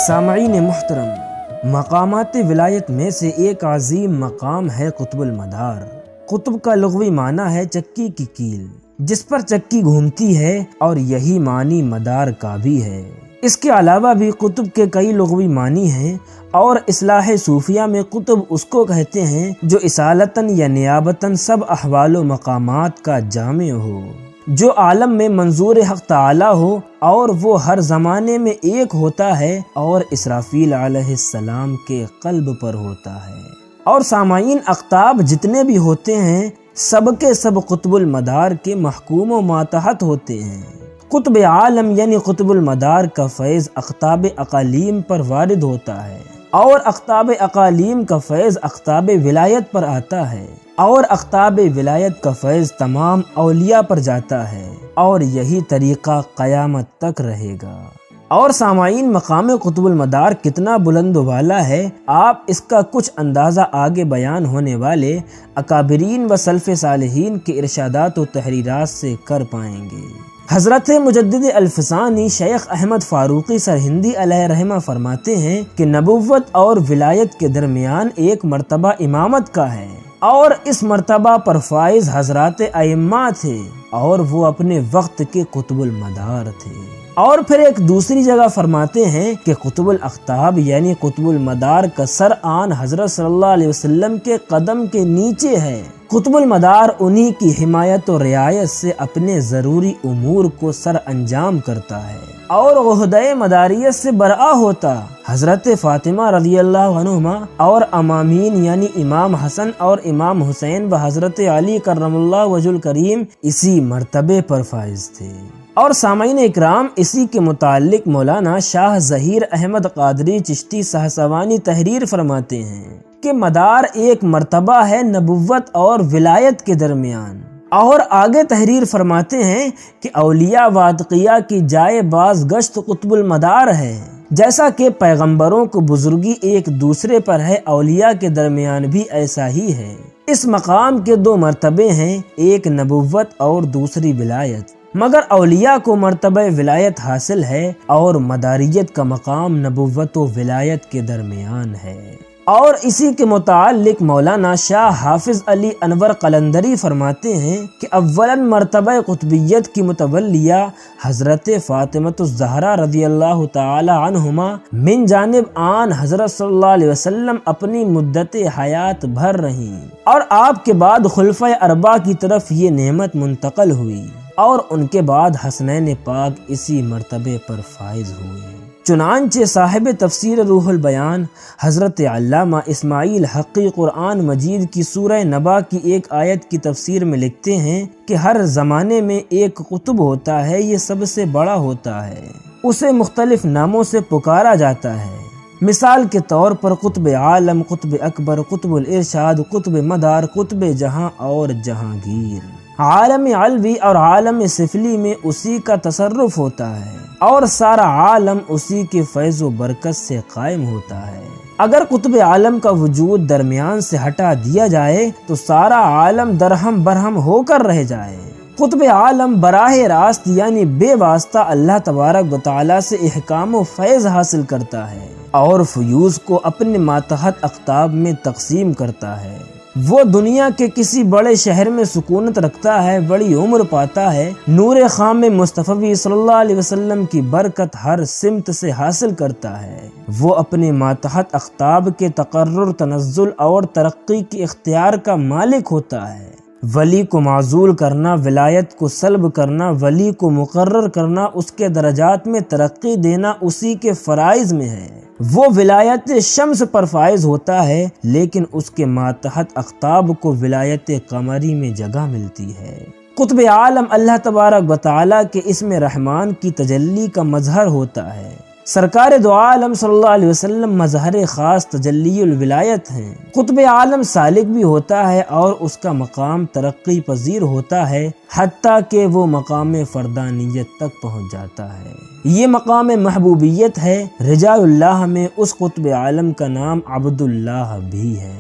سامعین محترم، مقامات ولایت میں سے ایک عظیم مقام ہے قطب المدار۔ قطب کا لغوی معنی ہے چکی کی کیل، جس پر چکی گھومتی ہے، اور یہی معنی مدار کا بھی ہے۔ اس کے علاوہ بھی قطب کے کئی لغوی معنی ہیں، اور اصطلاح صوفیہ میں قطب اس کو کہتے ہیں جو اصالتاً یا نیابتاً سب احوال و مقامات کا جامع ہو، جو عالم میں منظور حق تعالی ہو، اور وہ ہر زمانے میں ایک ہوتا ہے اور اسرافیل علیہ السلام کے قلب پر ہوتا ہے۔ اور سامعین، اقطاب جتنے بھی ہوتے ہیں سب کے سب قطب المدار کے محکوم و ماتحت ہوتے ہیں۔ قطب عالم یعنی قطب المدار کا فیض اقطاب اقالیم پر وارد ہوتا ہے، اور اقطاب اقالیم کا فیض اقطاب ولایت پر آتا ہے، اور اقطاب ولایت کا فیض تمام اولیاء پر جاتا ہے، اور یہی طریقہ قیامت تک رہے گا۔ اور سامعین، مقام قطب المدار کتنا بلند و بالا ہے، آپ اس کا کچھ اندازہ آگے بیان ہونے والے اکابرین و سلف صالحین کے ارشادات و تحریرات سے کر پائیں گے۔ حضرت مجدد الفسانی شیخ احمد فاروقی سرہندی علیہ رحمہ فرماتے ہیں کہ نبوت اور ولایت کے درمیان ایک مرتبہ امامت کا ہے، اور اس مرتبہ پر فائز حضرات ائمہ تھے، اور وہ اپنے وقت کے قطب المدار تھے۔ اور پھر ایک دوسری جگہ فرماتے ہیں کہ قطب الاقطاب یعنی قطب المدار کا سر آن حضرت صلی اللہ علیہ وسلم کے قدم کے نیچے ہے۔ قطب المدار انہی کی حمایت و رعایت سے اپنے ضروری امور کو سر انجام کرتا ہے، اور عہدۂ مداریت سے برآ ہوتا حضرت فاطمہ رضی اللہ عنہما اور امامین یعنی امام حسن اور امام حسین و حضرت علی کرم اللہ وجہ الکریم اسی مرتبے پر فائز تھے۔ اور سامعین اکرام، اسی کے متعلق مولانا شاہ ظہیر احمد قادری چشتی سہسوانی تحریر فرماتے ہیں کہ مدار ایک مرتبہ ہے نبوت اور ولایت کے درمیان، اور آگے تحریر فرماتے ہیں کہ اولیاء واتقیہ کی جائے باز گشت قطب المدار ہے، جیسا کہ پیغمبروں کو بزرگی ایک دوسرے پر ہے، اولیاء کے درمیان بھی ایسا ہی ہے۔ اس مقام کے دو مرتبے ہیں، ایک نبوت اور دوسری ولایت، مگر اولیاء کو مرتبہ ولایت حاصل ہے، اور مداریت کا مقام نبوت و ولایت کے درمیان ہے۔ اور اسی کے متعلق مولانا شاہ حافظ علی انور قلندری فرماتے ہیں کہ اولاً مرتبہ قطبیت کی متولیہ حضرت فاطمۃ الزہرا رضی اللہ تعالی عنہما من جانب آن حضرت صلی اللہ علیہ وسلم اپنی مدت حیات بھر رہیں، اور آپ کے بعد خلفۂ اربعہ کی طرف یہ نعمت منتقل ہوئی، اور ان کے بعد حسنین پاک اسی مرتبے پر فائز ہوئے۔ چنانچہ صاحب تفسیر روح البیان حضرت علامہ اسماعیل حقی قرآن مجید کی سورہ نبا کی ایک آیت کی تفسیر میں لکھتے ہیں کہ ہر زمانے میں ایک قطب ہوتا ہے، یہ سب سے بڑا ہوتا ہے، اسے مختلف ناموں سے پکارا جاتا ہے۔ مثال کے طور پر قطب عالم، قطب اکبر، قطب الارشاد، قطب مدار، قطب جہاں اور جہانگیر۔ عالم علوی اور عالم سفلی میں اسی کا تصرف ہوتا ہے، اور سارا عالم اسی کے فیض و برکت سے قائم ہوتا ہے۔ اگر قطب عالم کا وجود درمیان سے ہٹا دیا جائے تو سارا عالم درہم برہم ہو کر رہ جائے۔ قطب عالم براہ راست یعنی بے واسطہ اللہ تبارک و تعالیٰ سے احکام و فیض حاصل کرتا ہے، اور فیوز کو اپنے ماتحت اقطاب میں تقسیم کرتا ہے۔ وہ دنیا کے کسی بڑے شہر میں سکونت رکھتا ہے، بڑی عمر پاتا ہے، نور خام مصطفی صلی اللہ علیہ وسلم کی برکت ہر سمت سے حاصل کرتا ہے۔ وہ اپنے ماتحت اقطاب کے تقرر، تنزل اور ترقی کے اختیار کا مالک ہوتا ہے۔ ولی کو معزول کرنا، ولایت کو سلب کرنا، ولی کو مقرر کرنا، اس کے درجات میں ترقی دینا اسی کے فرائض میں ہے۔ وہ ولایت شمس پر فائز ہوتا ہے، لیکن اس کے ماتحت اقطاب کو ولایت قمری میں جگہ ملتی ہے۔ قطب عالم اللہ تبارک و تعالیٰ کے اسم رحمان کی تجلی کا مظہر ہوتا ہے۔ سرکار دو عالم صلی اللہ علیہ وسلم مظہر خاص تجلی الولایت ہیں۔ قطب عالم سالک بھی ہوتا ہے، اور اس کا مقام ترقی پذیر ہوتا ہے، حتیٰ کہ وہ مقام فردانیت تک پہنچ جاتا ہے۔ یہ مقام محبوبیت ہے۔ رجال اللہ میں اس قطب عالم کا نام عبداللہ بھی ہے۔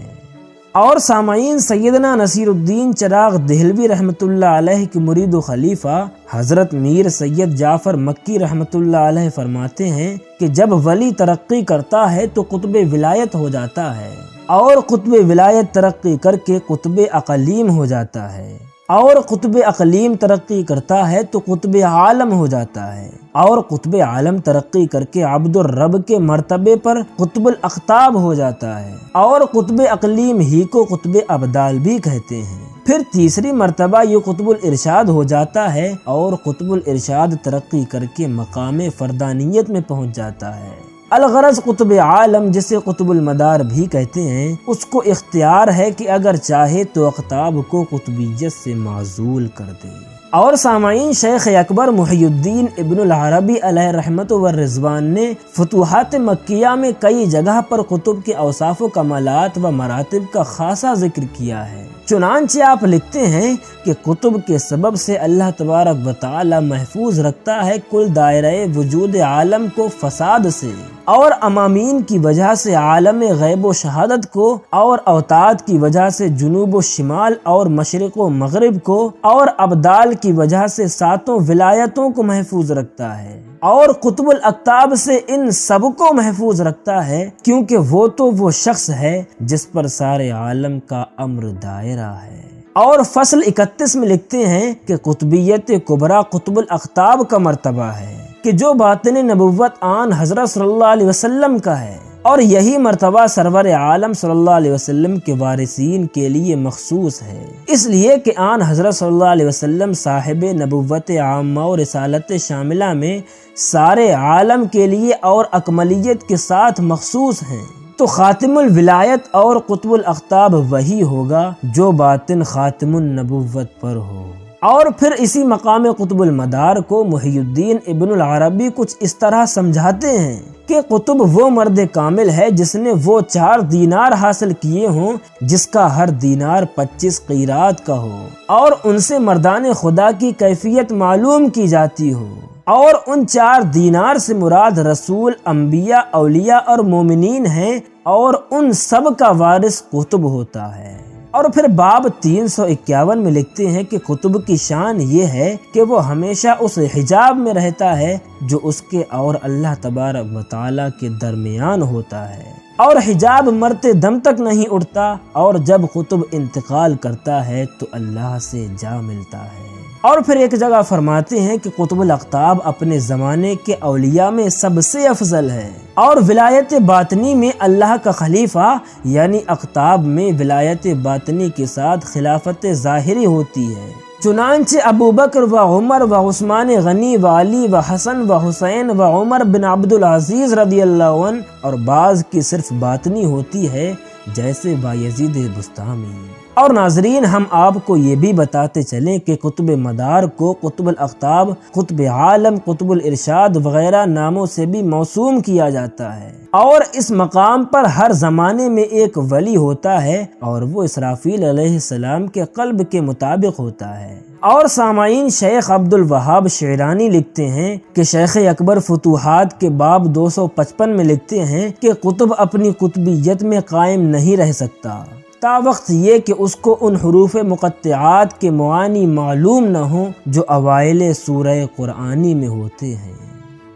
اور سامعین، سیدنا نصیر الدین چراغ دہلوی رحمۃ اللہ علیہ کے مرید و خلیفہ حضرت میر سید جعفر مکی رحمۃ اللہ علیہ فرماتے ہیں کہ جب ولی ترقی کرتا ہے تو قطب ولایت ہو جاتا ہے، اور قطب ولایت ترقی کر کے قطب اقلیم ہو جاتا ہے، اور قطب اقلیم ترقی کرتا ہے تو قطب عالم ہو جاتا ہے، اور قطب عالم ترقی کر کے عبد الرب کے مرتبے پر قطب الاقطاب ہو جاتا ہے، اور قطب اقلیم ہی کو قطب ابدال بھی کہتے ہیں۔ پھر تیسری مرتبہ یہ قطب الارشاد ہو جاتا ہے، اور قطب الارشاد ترقی کر کے مقام فردانیت میں پہنچ جاتا ہے۔ الغرض قطب عالم، جسے قطب المدار بھی کہتے ہیں، اس کو اختیار ہے کہ اگر چاہے تو اقطاب کو قطبیت سے معزول کر دے۔ اور سامعین، شیخ اکبر محی الدین ابن العربی علیہ رحمت و رضوان نے فتوحات مکیہ میں کئی جگہ پر قطب کے اوصاف و کمالات و مراتب کا خاصا ذکر کیا ہے۔ چنانچہ آپ لکھتے ہیں کہ قطب کے سبب سے اللہ تبارک و تعالی محفوظ رکھتا ہے کل دائرہ وجود عالم کو فساد سے، اور امامین کی وجہ سے عالم غیب و شہادت کو، اور اوتاد کی وجہ سے جنوب و شمال اور مشرق و مغرب کو، اور ابدال کی وجہ سے ساتوں ولایتوں کو محفوظ رکھتا ہے، اور قطب الاقطاب سے ان سب کو محفوظ رکھتا ہے، کیونکہ وہ شخص ہے جس پر سارے عالم کا امر دائرہ ہے۔ اور فصل 31 میں لکھتے ہیں کہ قطبیت کبریٰ قطب الاقطاب کا مرتبہ ہے کہ جو باطن نبوت آن حضرت صلی اللہ علیہ وسلم کا ہے، اور یہی مرتبہ سرور عالم صلی اللہ علیہ وسلم کے وارثین کے لیے مخصوص ہے، اس لیے کہ آن حضرت صلی اللہ علیہ وسلم صاحب نبوت عامہ و رسالت شاملہ میں سارے عالم کے لیے اور اکملیت کے ساتھ مخصوص ہیں، تو خاتم الولایت اور قطب الاقطاب وہی ہوگا جو باطن خاتم النبوت پر ہو۔ اور پھر اسی مقام قطب المدار کو محی الدین ابن العربی کچھ اس طرح سمجھاتے ہیں کہ قطب وہ مرد کامل ہے جس نے وہ 4 دینار حاصل کیے ہوں جس کا ہر دینار 25 قیرات کا ہو، اور ان سے مردان خدا کی کیفیت معلوم کی جاتی ہو، اور ان 4 دینار سے مراد رسول، انبیاء، اولیاء اور مومنین ہیں، اور ان سب کا وارث قطب ہوتا ہے۔ اور پھر باب 351 میں لکھتے ہیں کہ قطب کی شان یہ ہے کہ وہ ہمیشہ اس حجاب میں رہتا ہے جو اس کے اور اللہ تبارک و تعالی کے درمیان ہوتا ہے، اور حجاب مرتے دم تک نہیں اٹھتا، اور جب قطب انتقال کرتا ہے تو اللہ سے جا ملتا ہے۔ اور پھر ایک جگہ فرماتے ہیں کہ قطب الاقطاب اپنے زمانے کے اولیاء میں سب سے افضل ہے، اور ولایت باطنی میں اللہ کا خلیفہ یعنی اقطاب میں ولایت باطنی کے ساتھ خلافت ظاہری ہوتی ہے۔ چنانچہ ابو بکر و عمر و عثمان غنی و علی و حسن و حسین و عمر بن عبد العزیز رضی اللہ عنہ، اور بعض کی صرف باطنی ہوتی ہے جیسے بایزید بستامی۔ اور ناظرین، ہم آپ کو یہ بھی بتاتے چلیں کہ قطب مدار کو قطب الاقطاب، قطب عالم، قطب الارشاد وغیرہ ناموں سے بھی موسوم کیا جاتا ہے، اور اس مقام پر ہر زمانے میں ایک ولی ہوتا ہے، اور وہ اسرافیل علیہ السلام کے قلب کے مطابق ہوتا ہے۔ اور سامعین، شیخ عبد الوہاب شعرانی لکھتے ہیں کہ شیخ اکبر فتوحات کے باب 255 میں لکھتے ہیں کہ قطب اپنی قطبیت میں قائم نہیں رہ سکتا تا وقت یہ کہ اس کو ان حروف مقطعات کے معانی معلوم نہ ہوں جو اوائل سورہ قرآنی میں ہوتے ہیں۔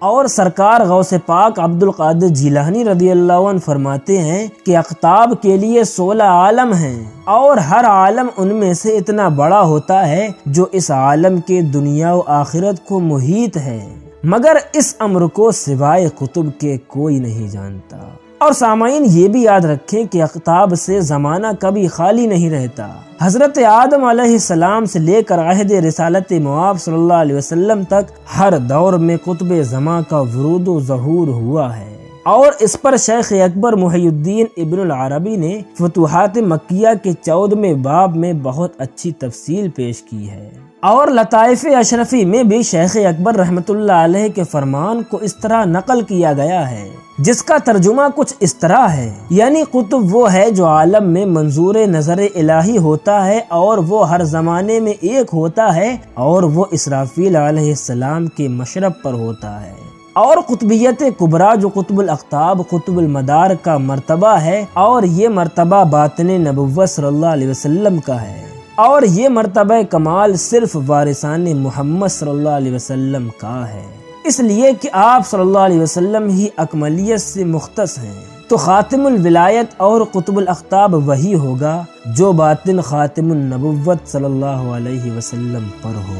اور سرکار غوث پاک عبد القادر جیلانی رضی اللہ عنہ فرماتے ہیں کہ اقطاب کے لیے 16 عالم ہیں، اور ہر عالم ان میں سے اتنا بڑا ہوتا ہے جو اس عالم کے دنیا و آخرت کو محیط ہے، مگر اس امر کو سوائے قطب کے کوئی نہیں جانتا۔ اور سامعین، یہ بھی یاد رکھیں کہ اقطاب سے زمانہ کبھی خالی نہیں رہتا۔ حضرت آدم علیہ السلام سے لے کر عہد رسالت مآب صلی اللہ علیہ وسلم تک ہر دور میں قطب زمان کا ورود و ظہور ہوا ہے، اور اس پر شیخ اکبر محی الدین ابن العربی نے فتوحات مکیہ کے 14ویں باب میں بہت اچھی تفصیل پیش کی ہے۔ اور لطائف اشرفی میں بھی شیخ اکبر رحمت اللہ علیہ کے فرمان کو اس طرح نقل کیا گیا ہے، جس کا ترجمہ کچھ اس طرح ہے، یعنی قطب وہ ہے جو عالم میں منظور نظر الہی ہوتا ہے، اور وہ ہر زمانے میں ایک ہوتا ہے، اور وہ اسرافیل علیہ السلام کے مشرب پر ہوتا ہے۔ اور قطبیت کبریٰ جو قطب الاقطاب قطب المدار کا مرتبہ ہے، اور یہ مرتبہ باطن نبوت صلی اللہ علیہ وسلم کا ہے، اور یہ مرتبہ کمال صرف وارثان محمد صلی اللہ علیہ وسلم کا ہے، اس لیے کہ آپ صلی اللہ علیہ وسلم ہی اکملیت سے مختص ہیں۔ تو خاتم الولایت اور قطب الاقطاب وہی ہوگا جو باطن خاتم النبوت صلی اللہ علیہ وسلم پر ہو۔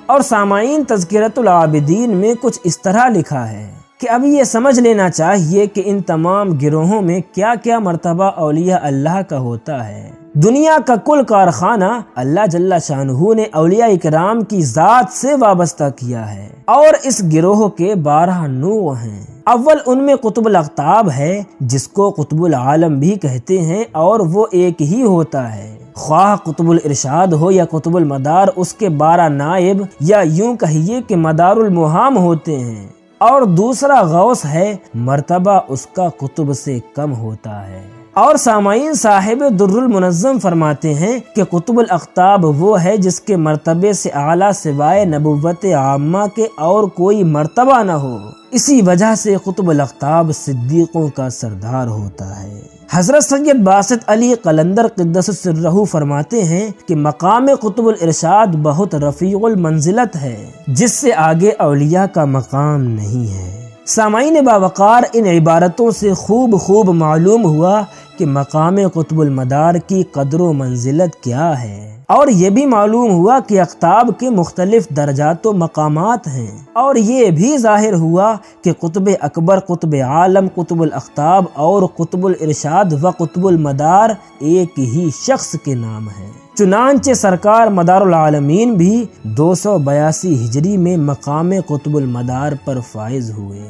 اور سامعین، تذکرۃ العابدین میں کچھ اس طرح لکھا ہے کہ اب یہ سمجھ لینا چاہیے کہ ان تمام گروہوں میں کیا کیا مرتبہ اولیاء اللہ کا ہوتا ہے۔ دنیا کا کل کارخانہ اللہ جل شانہ نے اولیاء اکرام کی ذات سے وابستہ کیا ہے، اور اس گروہ کے 12 نوع ہیں۔ اول ان میں قطب الاقطاب ہے، جس کو قطب العالم بھی کہتے ہیں، اور وہ ایک ہی ہوتا ہے، خواہ قطب الارشاد ہو یا قطب المدار، اس کے 12 نائب یا یوں کہیے کہ مدار المہام ہوتے ہیں۔ اور دوسرا غوث ہے، مرتبہ اس کا قطب سے کم ہوتا ہے۔ اور سامعین، صاحب در المنظم فرماتے ہیں کہ قطب الاقطاب وہ ہے جس کے مرتبے سے اعلیٰ سوائے نبوت عامہ کے اور کوئی مرتبہ نہ ہو، اسی وجہ سے قطب الاقطاب صدیقوں کا سردار ہوتا ہے۔ حضرت سید باسط علی قلندر قدس سرہ فرماتے ہیں کہ مقام قطب الارشاد بہت رفیع المنزلت ہے، جس سے آگے اولیاء کا مقام نہیں ہے۔ سامعین باوقار، ان عبارتوں سے خوب معلوم ہوا کہ مقام قطب المدار کی قدر و منزلت کیا ہے، اور یہ بھی معلوم ہوا کہ اقطاب کے مختلف درجات و مقامات ہیں، اور یہ بھی ظاہر ہوا کہ قطب اکبر، قطب عالم، قطب الاقطاب اور قطب الارشاد و قطب المدار ایک ہی شخص کے نام ہیں۔ چنانچہ سرکار مدار العالمین بھی 282 ہجری میں مقام قطب المدار پر فائز ہوئے۔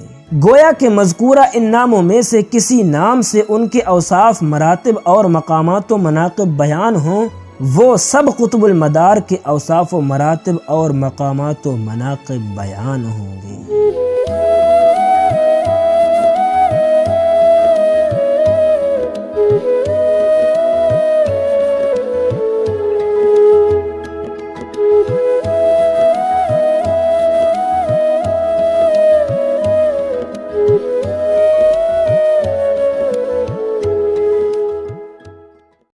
گویا کہ مذکورہ ان ناموں میں سے کسی نام سے ان کے اوصاف، مراتب اور مقامات و مناقب بیان ہوں، وہ سب قطب المدار کے اوصاف و مراتب اور مقامات و مناقب بیان ہوں گے۔